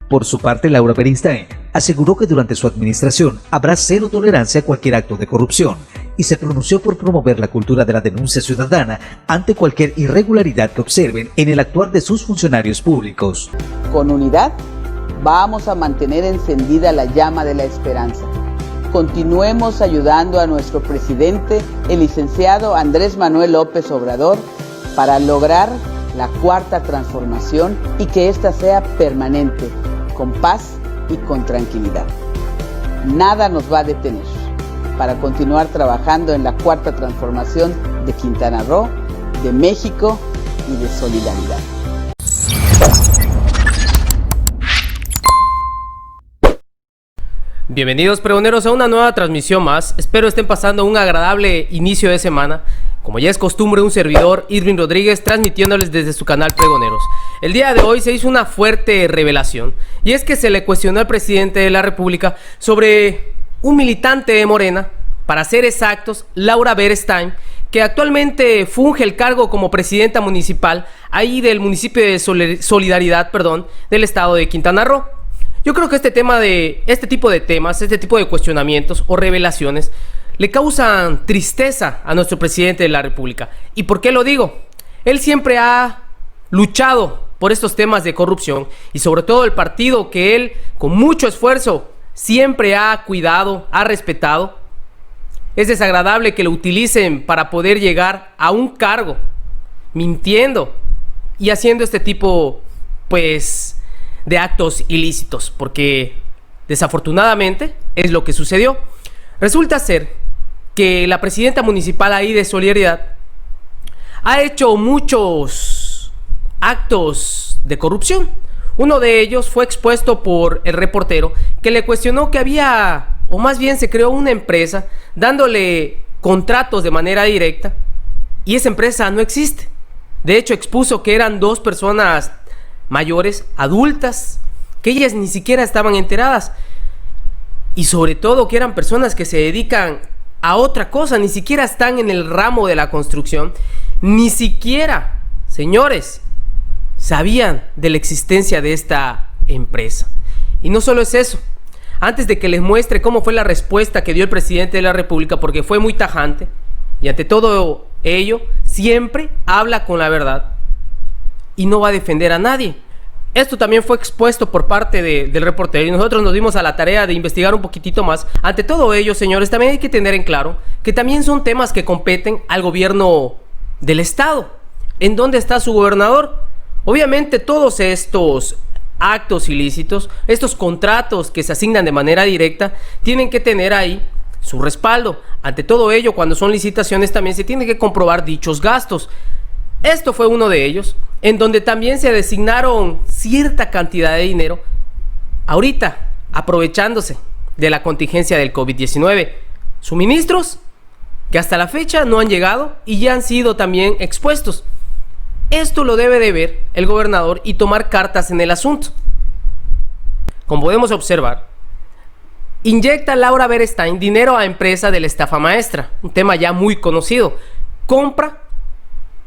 Por su parte, Laura Beristain aseguró que durante su administración habrá cero tolerancia a cualquier acto de corrupción y se pronunció por promover la cultura de la denuncia ciudadana ante cualquier irregularidad que observen en el actuar de sus funcionarios públicos. Con unidad, vamos a mantener encendida la llama de la esperanza. Continuemos ayudando a nuestro presidente, el licenciado Andrés Manuel López Obrador, para lograr la cuarta transformación y que ésta sea permanente, con paz y con tranquilidad. Nada nos va a detener para continuar trabajando en la cuarta transformación de Quintana Roo, de México y de solidaridad. Bienvenidos pregoneros a una nueva transmisión más. Espero estén pasando un agradable inicio de semana. Como ya es costumbre, un servidor, Irving Rodríguez, transmitiéndoles desde su canal Pregoneros. El día de hoy se hizo una fuerte revelación, y es que se le cuestionó al presidente de la República sobre un militante de Morena, para ser exactos, Laura Beristain, que actualmente funge el cargo como presidenta municipal ahí del municipio de Solidaridad, del estado de Quintana Roo. Yo creo que este tipo de cuestionamientos o revelaciones le causan tristeza a nuestro presidente de la República. ¿Y por qué lo digo? Él siempre ha luchado por estos temas de corrupción y sobre todo el partido que él con mucho esfuerzo siempre ha cuidado, ha respetado. Es desagradable que lo utilicen para poder llegar a un cargo, mintiendo y haciendo este tipo, de actos ilícitos, porque desafortunadamente es lo que sucedió. Resulta ser que la presidenta municipal ahí de Solidaridad ha hecho muchos actos de corrupción. Uno de ellos fue expuesto por el reportero, que le cuestionó que había, o más bien se creó una empresa dándole contratos de manera directa, y esa empresa no existe. De hecho, expuso que eran dos personas mayores, adultas, que ellas ni siquiera estaban enteradas, y sobre todo que eran personas que se dedican a otra cosa, ni siquiera están en el ramo de la construcción, ni siquiera, señores, sabían de la existencia de esta empresa. Y no solo es eso, antes de que les muestre cómo fue la respuesta que dio el presidente de la República, porque fue muy tajante, y ante todo ello, siempre habla con la verdad y no va a defender a nadie. Esto también fue expuesto por parte del reportero y nosotros nos dimos a la tarea de investigar un poquitito más. Ante todo ello, señores, también hay que tener en claro que también son temas que competen al gobierno del estado. ¿En dónde está su gobernador? Obviamente todos estos actos ilícitos, estos contratos que se asignan de manera directa, tienen que tener ahí su respaldo. Ante todo ello, cuando son licitaciones también se tiene que comprobar dichos gastos. Esto fue uno de ellos, en donde también se designaron cierta cantidad de dinero, ahorita aprovechándose de la contingencia del COVID-19. Suministros que hasta la fecha no han llegado y ya han sido también expuestos. Esto lo debe de ver el gobernador y tomar cartas en el asunto. Como podemos observar, inyecta Laura Beristain dinero a empresa de la estafa maestra, un tema ya muy conocido. Compra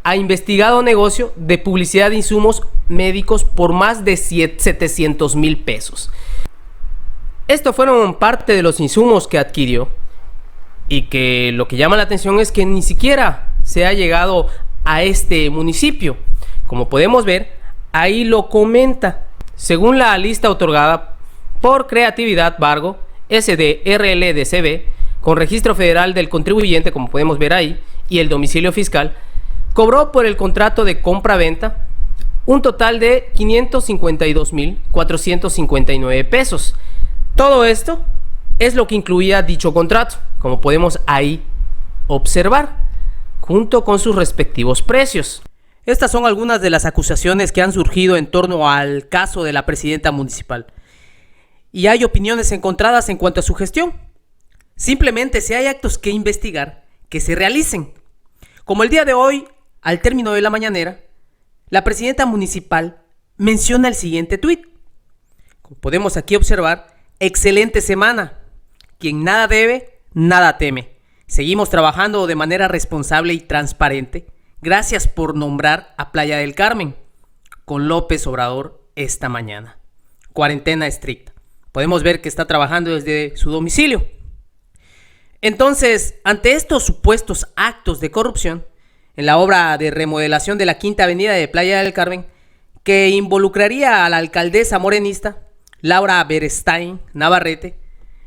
a investigado negocio de publicidad de insumos médicos por más de 700,000 pesos. Estos fueron parte de los insumos que adquirió y que lo que llama la atención es que ni siquiera se ha llegado a este municipio. Como podemos ver, ahí lo comenta. Según la lista otorgada por Creatividad Vargo, SDRLDCB, con registro federal del contribuyente, como podemos ver ahí, y el domicilio fiscal, cobró por el contrato de compra-venta un total de 552,459 pesos. Todo esto es lo que incluía dicho contrato, como podemos ahí observar, junto con sus respectivos precios. Estas son algunas de las acusaciones que han surgido en torno al caso de la presidenta municipal. Y hay opiniones encontradas en cuanto a su gestión. Simplemente, si hay actos que investigar, que se realicen. Como el día de hoy, al término de la mañanera, la presidenta municipal menciona el siguiente tuit. Como podemos aquí observar, excelente semana. Quien nada debe, nada teme. Seguimos trabajando de manera responsable y transparente. Gracias por nombrar a Playa del Carmen con López Obrador esta mañana. cuarentena estricta. Podemos ver que está trabajando desde su domicilio. Entonces, ante estos supuestos actos de corrupción en la obra de remodelación de la Quinta Avenida de Playa del Carmen, que involucraría a la alcaldesa morenista Laura Beristain Navarrete,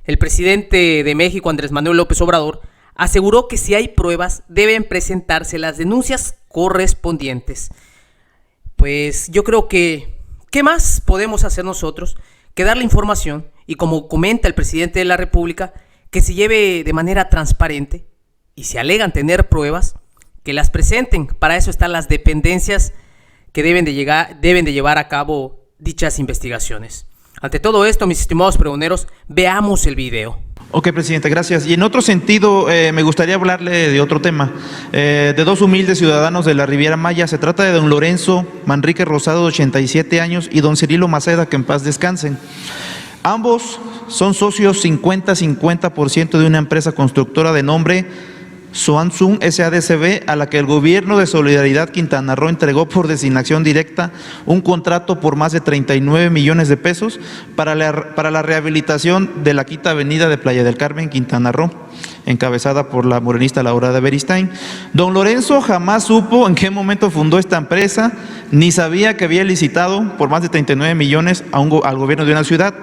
el presidente de México, Andrés Manuel López Obrador, aseguró que si hay pruebas deben presentarse las denuncias correspondientes. Pues yo creo que, ¿qué más podemos hacer nosotros que dar la información y, como comenta el presidente de la República, que se lleve de manera transparente, y si alegan tener pruebas, que las presenten? Para eso están las dependencias que deben de llevar a cabo dichas investigaciones. Ante todo esto, mis estimados pregoneros, veamos el video. Ok, presidente, gracias. Y en otro sentido, me gustaría hablarle de otro tema, de dos humildes ciudadanos de la Riviera Maya. Se trata de don Lorenzo Manrique Rosado, de 87 años, y don Cirilo Maceda, que en paz descansen. Ambos son socios 50-50% de una empresa constructora de nombre Suansun SADCB, a la que el Gobierno de Solidaridad Quintana Roo entregó por designación directa un contrato por más de 39 millones de pesos para la rehabilitación de la Quinta Avenida de Playa del Carmen, Quintana Roo, encabezada por la morenista Laura Beristain. Don Lorenzo jamás supo en qué momento fundó esta empresa, ni sabía que había licitado por más de 39 millones al gobierno de una ciudad.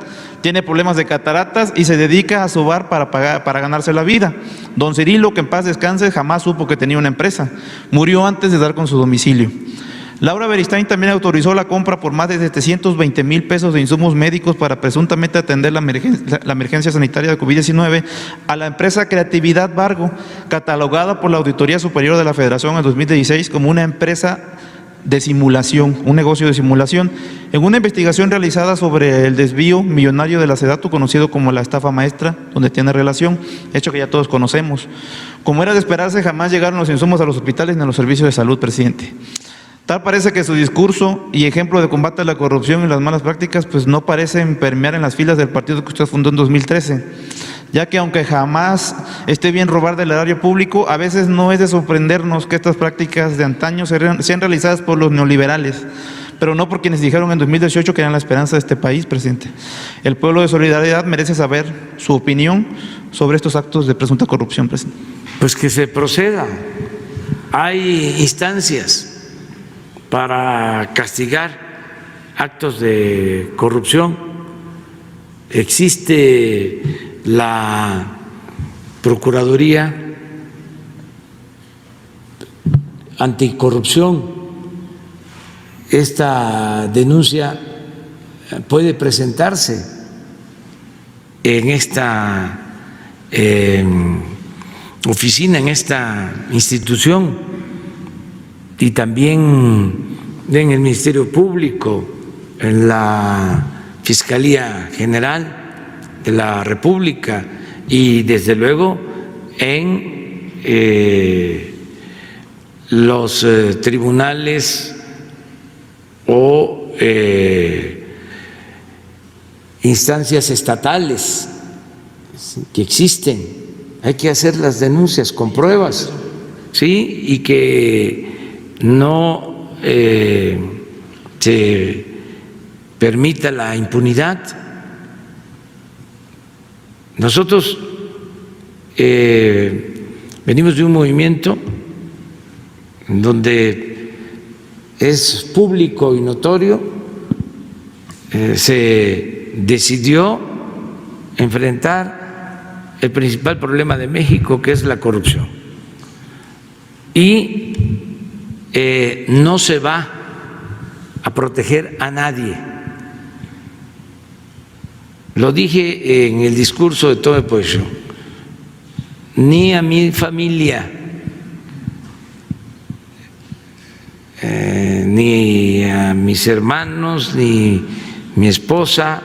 Tiene problemas de cataratas y se dedica a sobar para ganarse la vida. Don Cirilo, que en paz descanse, jamás supo que tenía una empresa. Murió antes de dar con su domicilio. Laura Beristain también autorizó la compra por más de 720,000 pesos de insumos médicos para presuntamente atender la emergencia sanitaria de COVID-19 a la empresa Creatividad Vargo, catalogada por la Auditoría Superior de la Federación en 2016 como una empresa de simulación, un negocio de simulación, en una investigación realizada sobre el desvío millonario de la SEDATU, conocido como la estafa maestra, donde tiene relación, hecho que ya todos conocemos. Como era de esperarse, jamás llegaron los insumos a los hospitales ni a los servicios de salud, presidente. Tal parece que su discurso y ejemplo de combate a la corrupción y las malas prácticas pues no parecen permear en las filas del partido que usted fundó en 2013, ya que aunque jamás esté bien robar del erario público, a veces no es de sorprendernos que estas prácticas de antaño sean realizadas por los neoliberales, pero no por quienes dijeron en 2018 que eran la esperanza de este país, presidente. El pueblo de Solidaridad merece saber su opinión sobre estos actos de presunta corrupción, presidente. Pues que se proceda. Hay instancias para castigar actos de corrupción. Existe la Procuraduría Anticorrupción. Esta denuncia puede presentarse en esta oficina, en esta institución, y también en el Ministerio Público, en la Fiscalía General de la República y desde luego en los tribunales o instancias estatales que existen. Hay que hacer las denuncias con pruebas, ¿sí? Y que no se permita la impunidad. Nosotros venimos de un movimiento donde es público y notorio, se decidió enfrentar el principal problema de México, que es la corrupción. Y no se va a proteger a nadie. Lo dije en el discurso de Tome Pueblo, ni a mi familia, ni a mis hermanos, ni mi esposa,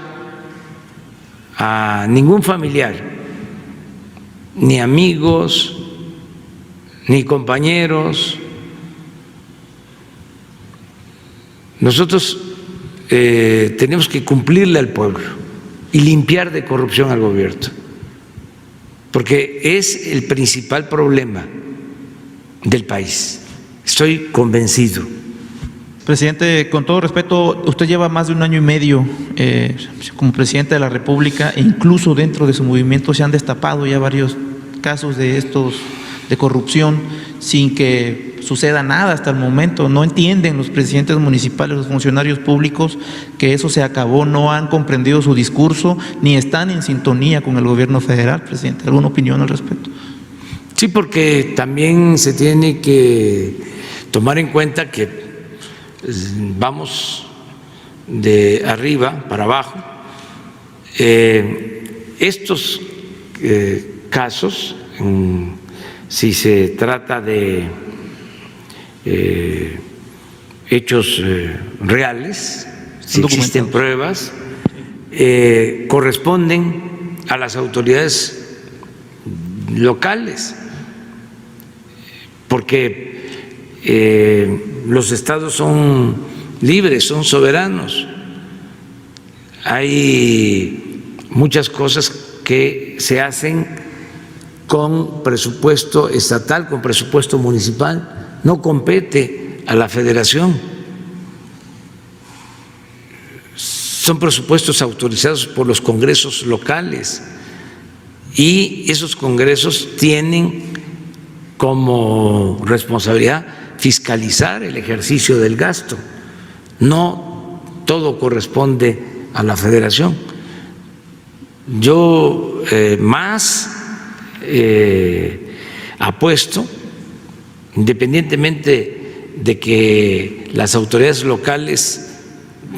a ningún familiar, ni amigos, ni compañeros. Nosotros tenemos que cumplirle al pueblo y limpiar de corrupción al gobierno, porque es el principal problema del país. Estoy convencido. Presidente, con todo respeto, usted lleva más de 1 año y medio como presidente de la República e incluso dentro de su movimiento se han destapado ya varios casos de estos de corrupción sin que suceda nada hasta el momento. No entienden los presidentes municipales, los funcionarios públicos que eso se acabó, no han comprendido su discurso ni están en sintonía con el gobierno federal, presidente. ¿Alguna opinión al respecto? Sí, porque también se tiene que tomar en cuenta que vamos de arriba para abajo. Estos casos, si se trata de hechos reales, si existen pruebas, corresponden a las autoridades locales, porque los estados son libres, son soberanos. Hay muchas cosas que se hacen con presupuesto estatal, con presupuesto municipal, no compete a la federación. Son presupuestos autorizados por los congresos locales y esos congresos tienen como responsabilidad fiscalizar el ejercicio del gasto. No todo corresponde a la federación. Yo más apuesto, independientemente de que las autoridades locales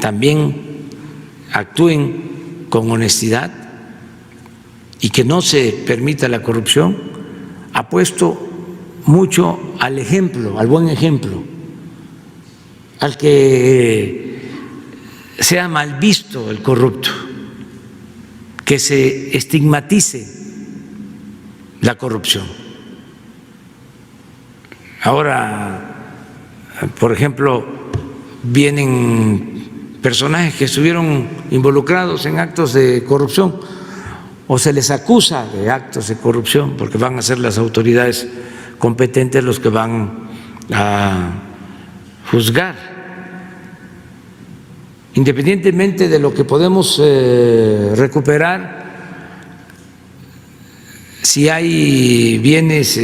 también actúen con honestidad y que no se permita la corrupción, apuesto mucho al ejemplo, al buen ejemplo, al que sea mal visto el corrupto, que se estigmatice la corrupción. Ahora, por ejemplo, vienen personajes que estuvieron involucrados en actos de corrupción o se les acusa de actos de corrupción porque van a ser las autoridades competentes los que van a juzgar. Independientemente de lo que podemos recuperar, si hay bienes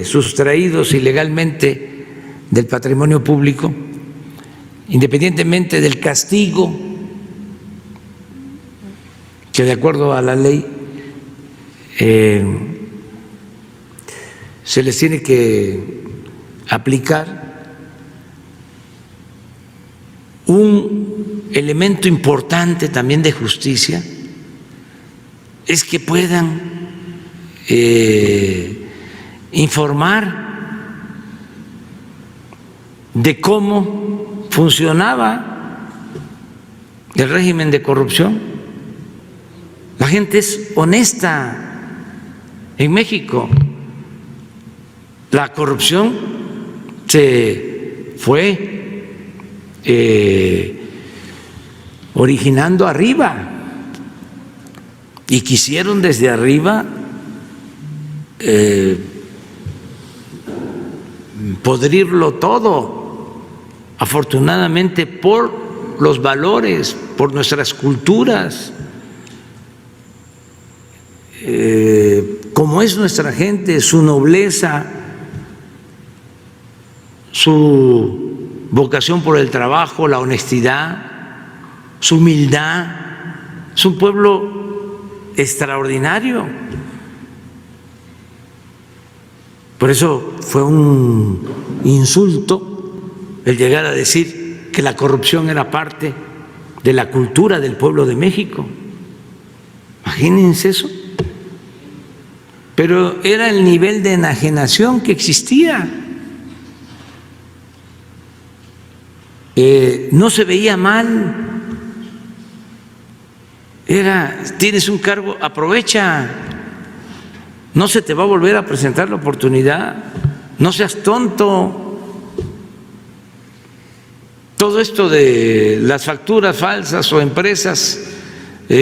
sustraídos ilegalmente del patrimonio público, independientemente del castigo que de acuerdo a la ley se les tiene que aplicar, un elemento importante también de justicia es que puedan informar de cómo funcionaba el régimen de corrupción. La gente es honesta en México. La corrupción se fue originando arriba y quisieron desde arriba podrirlo todo. Afortunadamente, por los valores, por nuestras culturas, como es nuestra gente, su nobleza, su vocación por el trabajo, la honestidad, su humildad. Es un pueblo extraordinario. Por eso fue un insulto el llegar a decir que la corrupción era parte de la cultura del pueblo de México. Imagínense eso. Pero era el nivel de enajenación que existía. No se veía mal. Era, tienes un cargo, aprovecha. No se te va a volver a presentar la oportunidad. No seas tonto. Todo esto de las facturas falsas o empresas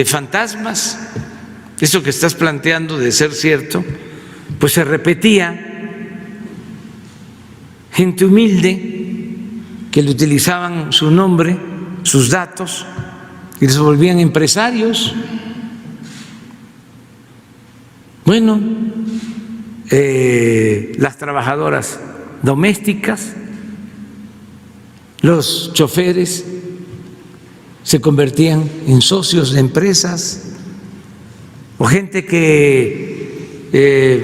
fantasmas, eso que estás planteando de ser cierto, pues se repetía. Gente humilde que le utilizaban su nombre, sus datos, y se volvían empresarios. Bueno, las trabajadoras domésticas, los choferes se convertían en socios de empresas, o gente que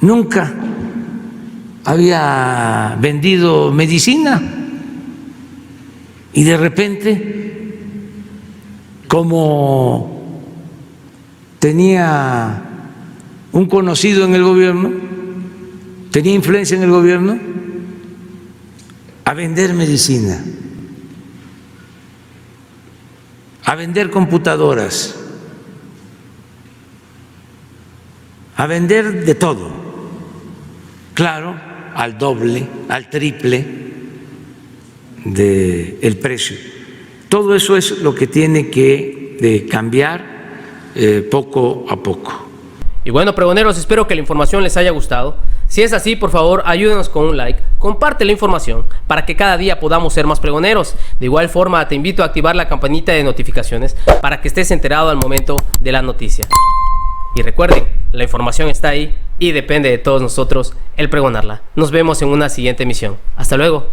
nunca había vendido medicina y de repente, como tenía un conocido en el gobierno, tenía influencia en el gobierno, a vender medicina, a vender computadoras, a vender de todo, claro, al doble, al triple del precio. Todo eso es lo que tiene que cambiar poco a poco. Y bueno, pregoneros, espero que la información les haya gustado. Si es así, por favor, ayúdenos con un like, comparte la información para que cada día podamos ser más pregoneros. De igual forma, te invito a activar la campanita de notificaciones para que estés enterado al momento de la noticia. Y recuerden, la información está ahí y depende de todos nosotros el pregonarla. Nos vemos en una siguiente emisión. Hasta luego.